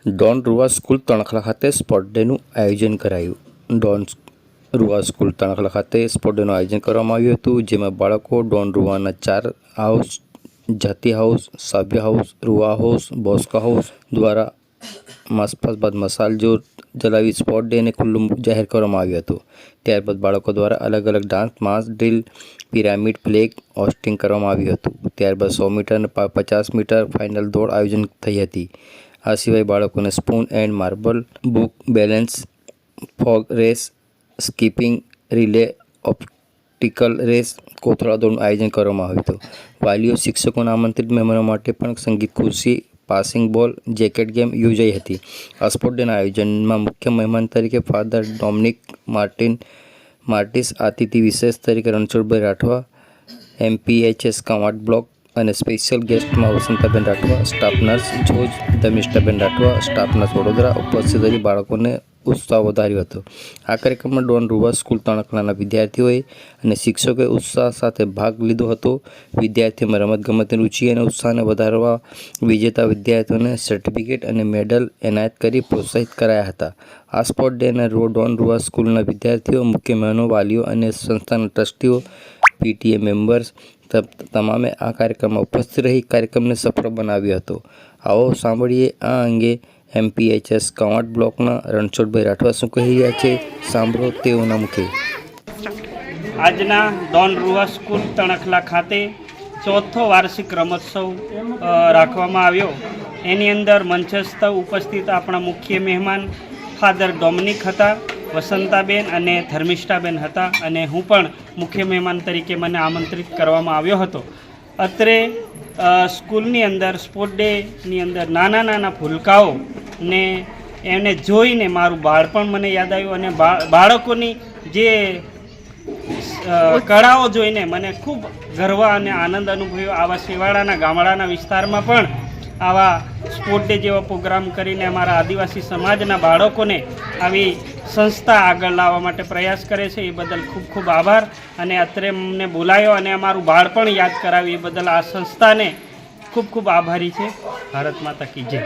Don રૂવા school તણખલા ખાતે sport ડેનું આયોજન કરાયું. ડોન રૂવા સ્કૂલ તણખલા ખાતે સ્પોર્ટ ડેનું આયોજન કરવામાં આવ્યું હતું, જેમાં બાળકો ડોન રૂવાના 4 હાઉસ, જાતિ હાઉસ, સાબ્ય હાઉસ, રૂવા હાઉસ, બોસ્કો હાઉસ દ્વારા માસપાસ બાદ મસાલ જોર જલાવી સ્પોર્ટ ડેને ખુલ્લું જાહેર કરવામાં આવ્યું હતું. ત્યારબાદ બાળકો દ્વારા અલગ અલગ ડાન્સ, માસ ડ્રીલ, પિરામિડ ફ્લેગ હોસ્ટિંગ કરવામાં આવ્યું હતું. ત્યારબાદ 100 મીટર અને 50 મીટર ફાઇનલ દોડ આયોજન થઈ હતી. આ સિવાય બાળકોને spoon and marble, book balance, frog race, skipping, relay, obstacle race, કોથળા દોડનું આયોજન કરવામાં આવ્યું હતું. વાલીઓ શિક્ષકોના આમંત્રિત મહેમાનો માટે પણ સંગીત ખુરશી, પાસિંગ બોલ, જેકેટ ગેમ યોજાઈ હતી. આ સ્પોર્ટ ડેના આયોજનમાં મુખ્ય મહેમાન તરીકે ફાધર ડોમિનિક માર્ટિસ, અતિથિ વિશેષ તરીકે રણછોડભાઈ રાઠવા, MPHS કવાંટ બ્લોક અને સ્પેશિયલ ગેસ્ટમાં વસંતાબેન રાઠવા, સ્ટાફ નર્સ જોજ, ધર્મિષ્ઠાબેન રાઠવા, સ્ટાફ નર્સ વડોદરા ઉપસ્થિત રહી બાળકોને ઉત્સાહ વધાર્યો હતો. આ કાર્યક્રમમાં ડોન રૂવા સ્કૂલ તણખલાના વિદ્યાર્થીઓએ અને શિક્ષકોએ ઉત્સાહ સાથે ભાગ લીધો હતો. વિદ્યાર્થીઓમાં રમતગમતની રુચિ અને ઉત્સાહને વધારવા વિજેતા વિદ્યાર્થીઓને સર્ટિફિકેટ અને મેડલ એનાયત કરી પ્રોત્સાહિત કરાયા હતા. આ સ્પોર્ટ ડેના ડોન રૂવા સ્કૂલના વિદ્યાર્થીઓ, મુખ્ય મહેમાનો, વાલીઓ અને સંસ્થાના ટ્રસ્ટીઓ, PTA મેમ્બર્સ તમામે આ કાર્યક્રમમાં ઉપસ્થિત રહી કાર્યક્રમને સફળ બનાવ્યો હતો. આવો સાંભળીએ આ અંગે MPHS કવાંટ બ્લોકના રણછોડભાઈ રાઠવા શું કહી રહ્યા છે. સાંભળો તેઓના મુખે. આજના ડોન રૂવા સ્કૂલ તણખલા ખાતે 4થો વાર્ષિક રમોત્સવ રાખવામાં આવ્યો. એની અંદર મંચસ્થ ઉપસ્થિત આપણા મુખ્ય મહેમાન ફાધર ડોમિનિક હતા, વસંતાબેન અને ધર્મિષ્ઠાબેન હતા, અને હું પણ મુખ્ય મહેમાન તરીકે મને આમંત્રિત કરવામાં આવ્યો હતો. અત્રે સ્કૂલની અંદર સ્પોર્ટ ડેની અંદર નાના નાના ભૂલકાઓ ને એને જોઈને મારું બાળપણ મને યાદ આવ્યું, અને બાળકોની જે કળાઓ જોઈને મને ખૂબ ગર્વ અને આનંદ અનુભવ્યો. આવા શેવાળાના ગામડાના વિસ્તારમાં પણ આવા સ્પોર્ટ ડે જેવા પ્રોગ્રામ કરીને અમારા આદિવાસી સમાજના બાળકોને આવી સંસ્થા આગળ લાવવા માટે પ્રયાસ કરે છે. એ બદલ ખૂબ ખૂબ આભાર. અને અત્રે અમને બોલાયો અને અમારું બાળપણ યાદ કરાવ્યું એ બદલ આ સંસ્થાને ખૂબ ખૂબ આભારી છે. ભારત માતા કી જય.